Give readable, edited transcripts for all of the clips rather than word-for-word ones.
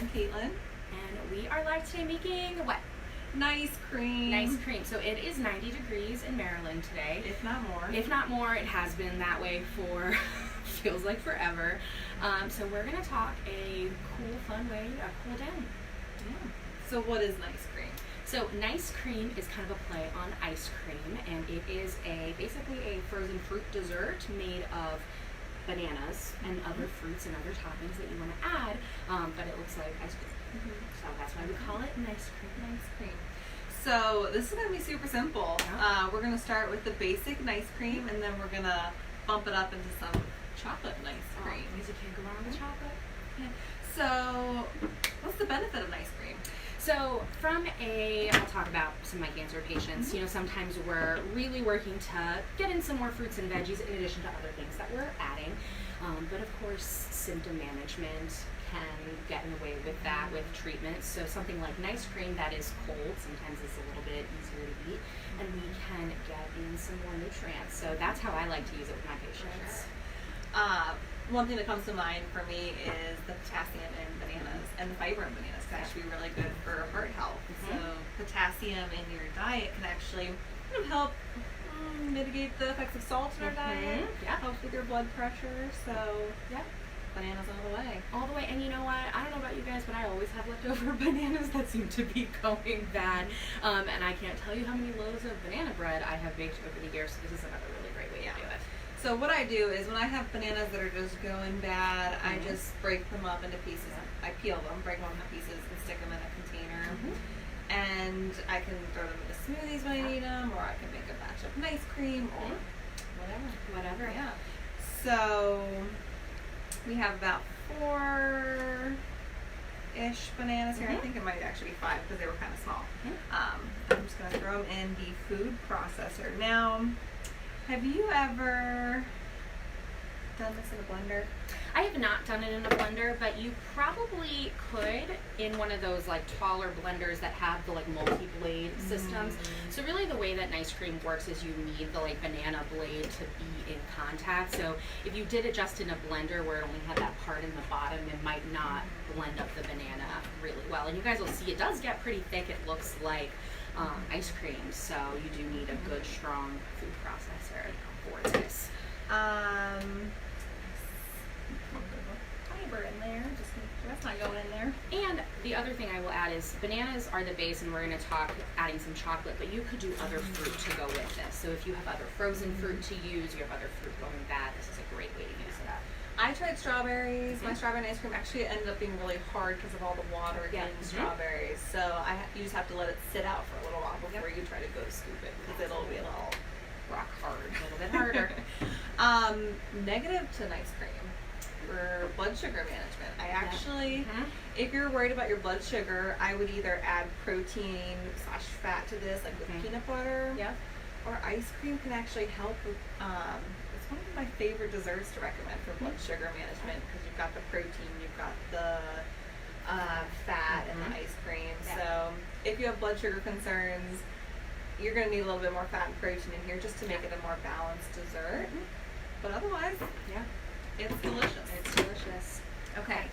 I'm Caitlin. And we are live today making what? Nice cream. Nice cream. So it is 90 degrees in Maryland today. If not more. If not more, it has been that way for feels like forever. So we're going to talk a cool, fun way to cool down. Yeah. So what is nice cream? So nice cream is kind of a play on ice cream, and it is basically a frozen fruit dessert made of bananas and other fruits and other toppings that you want to add, but it looks like ice cream. So that's why we call it nice cream. Nice cream. So this is going to be super simple. Yeah. We're going to start with the basic nice cream, and then we're going to bump it up into some chocolate nice cream. Because you can't go wrong with chocolate. Yeah. So what's the benefit of nice cream? So I'll talk about some of my cancer patients. You know, sometimes we're really working to get in some more fruits and veggies in addition to other things that we're adding. But of course, symptom management can get in the way with that, with treatments. So something like nice cream that is cold, sometimes it's a little bit easier to eat, and we can get in some more nutrients. So that's how I like to use it with my patients. One thing that comes to mind for me is the potassium in bananas and the fiber in bananas can actually be really good for heart health. So potassium in your diet can actually kind of help mitigate the effects of salt in our diet. Yeah. Help with your blood pressure. So Yeah. bananas all the way. All the way, and you know what? I don't know about you guys, but I always have leftover bananas that seem to be going bad. And I can't tell you how many loaves of banana bread I have baked over the years, so this is another really great way to do it. So what I do is when I have bananas that are just going bad, I just break them up into pieces. I peel them, break them up into pieces, and stick them in a container. And I can throw them into smoothies when I need them, or I can make a batch of nice cream, or whatever. Yeah. So we have about 4-ish bananas here. I think it might actually be 5 because they were kind of small. I'm just going to throw them in the food processor. Now, have you ever done this in a blender? I have not done it in a blender, but you probably could in one of those like taller blenders that have the like multi-blade systems. So really the way that nice cream works is you need the like banana blade to be in contact. So if you did it just in a blender where it only had that part in the bottom, it might not blend up the banana really well. And you guys will see it does get pretty thick. It looks like ice cream, so you do need a good strong food processor for this. Fiber in there, just make sure that's not going in there. And the other thing I will add is bananas are the base, and we're going to talk adding some chocolate, but you could do other fruit to go with this. So if you have other frozen fruit to use, you have other fruit going bad, this is a great way to use it up. I tried strawberries. My strawberry ice cream actually ended up being really hard because of all the water in strawberries. So you just have to let it sit out for a little while before you try to go to scoop it because it'll be a little rock hard. A little bit harder. Negative to nice cream for blood sugar management. I actually, if you're worried about your blood sugar, I would either add protein/fat to this, like with peanut butter. Or ice cream can actually help with. It's one of my favorite desserts to recommend for blood sugar management because you've got the protein, you've got the fat, and the ice cream. So if you have blood sugar concerns, you're going to need a little bit more fat and protein in here just to make it a more balanced dessert. But otherwise, it's delicious. It's delicious. Okay.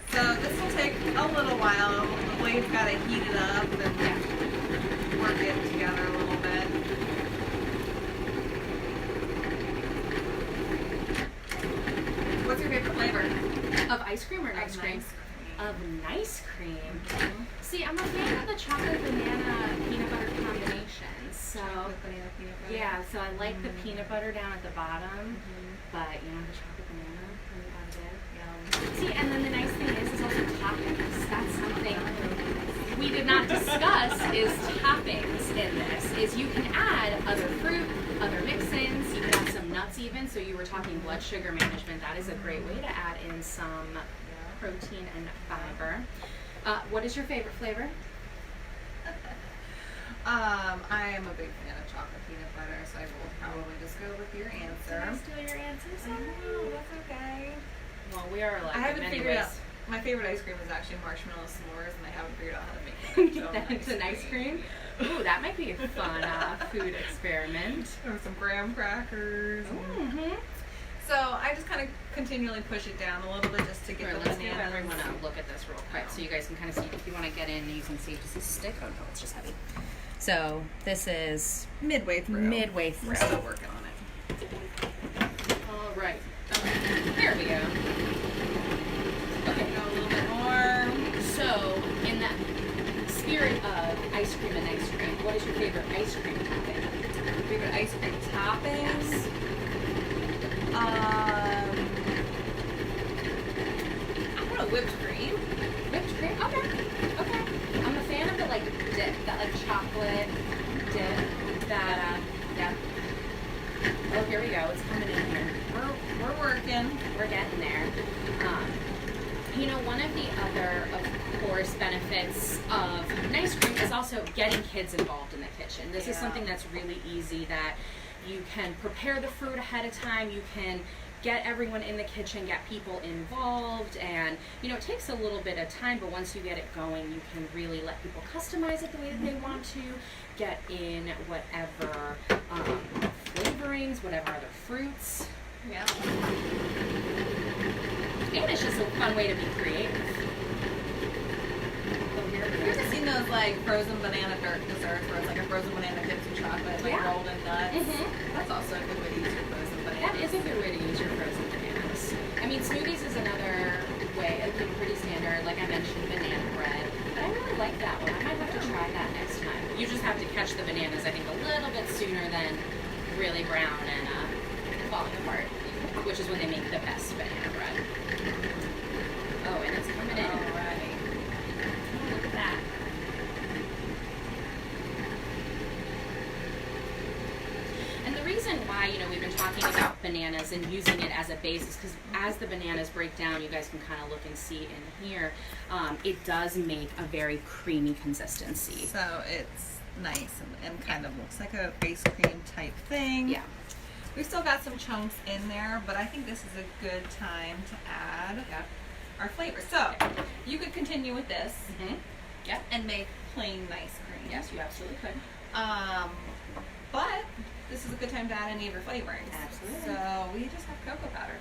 So this will take a little while. The blade's got to heat it up and work it together a little bit. What's your favorite flavor? Of ice cream or nice cream? Of nice cream. See, I'm a fan of the chocolate banana peanut butter combination. So Chocolate banana peanut butter. yeah, so I like the peanut butter down at the bottom, but you know the chocolate banana really out of it. See, and then the nice thing is also toppings. That's something we did not discuss is toppings in this. Is you can add other fruit, other mix-ins. You can add some nuts even. So you were talking blood sugar management. That is a great way to add in some protein and fiber. What is your favorite flavor? I am a big fan of chocolate peanut butter, so I will probably just go with your answer. Did I steal your answers? Oh, that's okay. Well, we are like I haven't in many figured ways. out. My favorite ice cream is actually marshmallow s'mores, and I haven't figured out how to make that That into nice cream? Ooh, that might be a fun food experiment. Or some graham crackers. Mm-hmm. So I just kind of continually push it down a little bit just to get the Let's bananas. give everyone a look at this real quick so you guys can kind of see. If you want to get in, you can see just a stick. Oh no, it's just heavy. So this is midway through. Midway through. We're still working on it. All right. There we go. Okay. Go a little bit more. So in that spirit of ice cream and ice cream, what is your favorite ice cream topping? Favorite ice cream toppings? Yes. I don't know, whipped cream. Whipped cream? Okay. I'm a fan of the like dip, that like chocolate dip, that yeah. Oh, here we go. It's coming in here. We're working. We're getting there. You know, one of the other, of course, benefits of ice cream is also getting kids involved in the kitchen. This is something that's really easy, that you can prepare the fruit ahead of time. You can get everyone in the kitchen, get people involved, and you know, it takes a little bit of time, but once you get it going, you can really let people customize it the way that they want to, get in whatever flavorings, whatever other fruits. Yeah. And it's just a fun way to be creative. Have you ever seen those like frozen banana desserts where it's like a frozen banana dipped in chocolate, like rolled in nuts? Mm-hmm. That's also a good way to use your frozen bananas. That is a good way to use your frozen bananas. I mean, smoothies is another way, like pretty standard. Like I mentioned, banana bread. But I really like that one. I might have to try that next time. You just have to catch the bananas, I think, a little bit sooner than really brown and falling apart, which is when they make the best banana bread. Oh, and it's coming in. All right. Look at that. And the reason why, you know, we've been talking about bananas and using it as a base is because as the bananas break down, you guys can kind of look and see in here, it does make a very creamy consistency. So it's nice and kind of looks like a ice cream type thing. Yeah. We've still got some chunks in there, but I think this is a good time to add our flavor. So you could continue with this and make plain nice cream. Yes, you absolutely could. But this is a good time to add any of your flavorings. Absolutely. So we just have cocoa powder.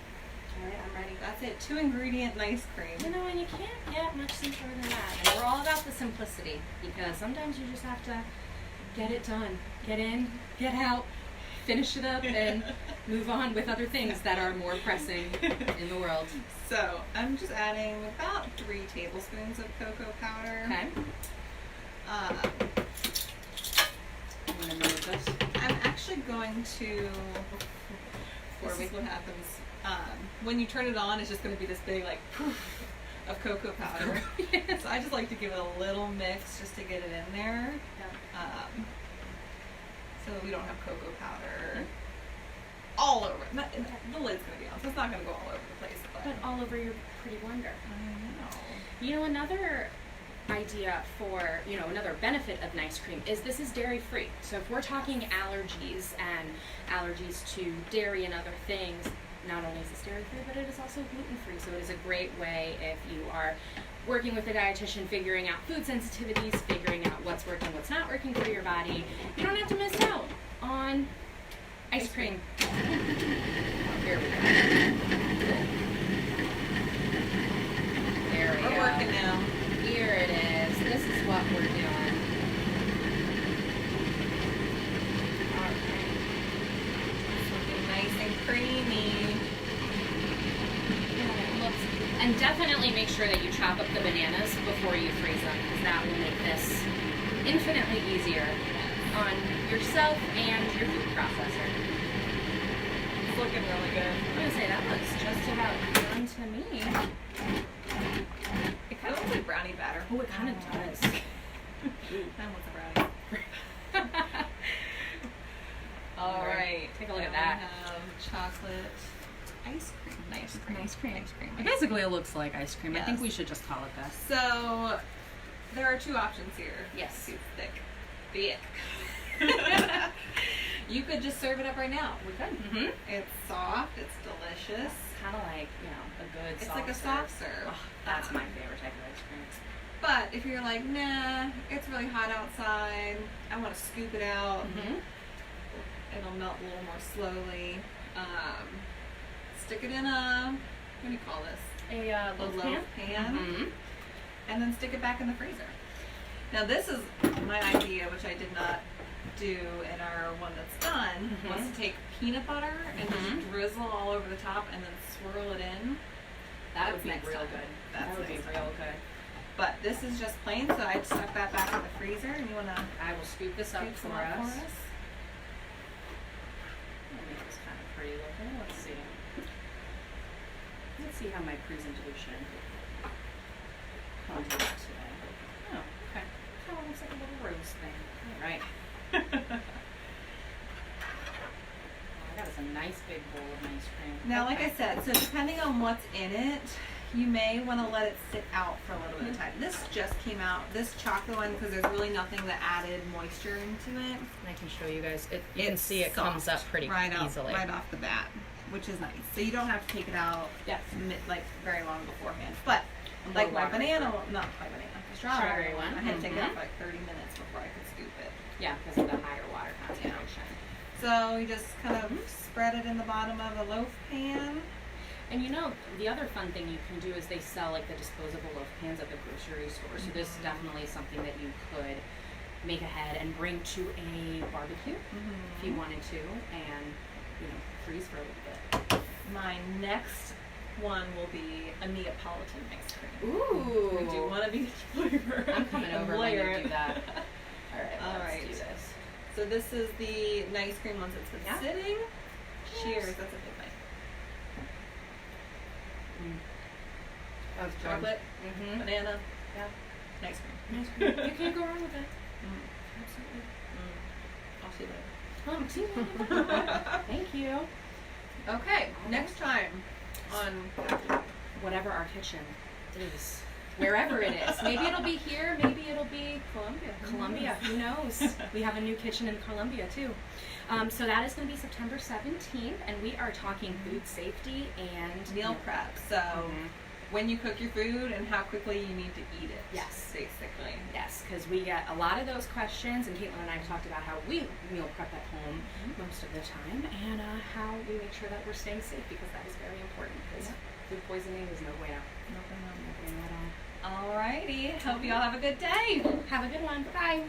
All right, I'm ready. That's it. 2 ingredient nice cream. You know, and you can't get much simpler than that. And we're all about the simplicity because sometimes you just have to get it done. Get in, get out, finish it up, and move on with other things that are more pressing in the world. So I'm just adding about 3 tablespoons of cocoa powder. Okay. I'm going to move this. I'm actually going to, this is what happens, when you turn it on, it's just going to be this big like poof of cocoa powder. So I just like to give it a little mix just to get it in there. So that we don't have cocoa powder all over. The lid's going to be on, so it's not going to go all over the place. But all over your pretty blender. I know. You know, another idea for, you know, another benefit of nice cream is this is dairy free. So if we're talking allergies and allergies to dairy and other things, not only is this dairy free, but it is also gluten free. So it is a great way if you are working with a dietitian, figuring out food sensitivities, figuring out what's working, what's not working for your body. You don't have to miss out on ice cream. Oh, here we go. There we go. We're working now. Here it is. This is what we're doing. Okay. It's looking nice and creamy. Yeah, it looks, and definitely make sure that you chop up the bananas before you freeze them, because that will make this infinitely easier on yourself and your food processor. It's looking really good. I'm going to say that looks just about done to me. It kind of looks like brownie batter. Oh, it kind of does. That one's a brownie. All right. Take a look at Now that. We have chocolate ice cream. Nice cream. Nice cream. Nice cream. Basically, it looks like ice cream. I think Yes. we should just call it this. So there are 2 options here. Yes. It's thick. Thick. You could just serve it up right now. We could. Mm-hmm. It's soft. It's delicious. Kind of like, you know, a good It's soft like a serve. soft serve. Oh, that's my favorite type of ice cream. But if you're like, nah, it's really hot outside, I want to scoop it out, it'll melt a little more slowly. Stick it in a, what do you call this? A loaf pan. And then stick it back in the freezer. Now this is my idea, which I did not do in our one that's done, was to take peanut butter and just drizzle all over the top and then swirl it in. That would be real time. good. That would be real good. But this is just plain, so I stuck that back in the freezer, and you want to I will scoop this up scoop for some up us. for us? I'll make this kind of pretty looking. Let's see. Let's see how my presentation comes out today. Oh, okay. Kind of looks like a little rose thing. All right. That is a nice big bowl of ice cream. Now, like I said, so depending on what's in it, you may want to let it sit out for a little bit of time. This just came out, this chocolate one, because there's really nothing that added moisture into it. I can show you guys. You can It's see it soft comes up pretty easily. Right off the bat, which is nice. So you don't have to take it out like very long beforehand. But like my banana, not my banana, the strawberry one, I had to take it out for like 30 minutes before I could scoop it. Yeah, because of the higher water concentration. So you just kind of spread it in the bottom of a loaf pan. And you know, the other fun thing you can do is they sell like the disposable loaf pans at the grocery store. So this is definitely something that you could make ahead and bring to a barbecue if you wanted to, and freeze for a little bit. My next one will be a Neapolitan ice cream. Ooh! We do want to be flavor. I'm coming over when you do that. All right, let's do this. So this is the nice cream ones that's been sitting. Cheers. That's a big bite. That's Chocolate, banana, nice cream. Nice cream. You can't go wrong with it. Absolutely. I'll see you later. See you later. Thank you. Okay, next time on whatever our kitchen is. Wherever it is. Maybe it'll be here, maybe it'll be Columbia, who knows? We have a new kitchen in Columbia too. So that is going to be September 17th, and we are talking food safety and meal prep. So when you cook your food and how quickly you need to eat it. Yes. Basically. Yes, because we get a lot of those questions, and Caitlin and I have talked about how we meal prep at home most of the time, and how we make sure that we're staying safe, because that is very important, because food poisoning is no way out. No way at all. Alrighty. Hope you all have a good day. Have a good one. Bye.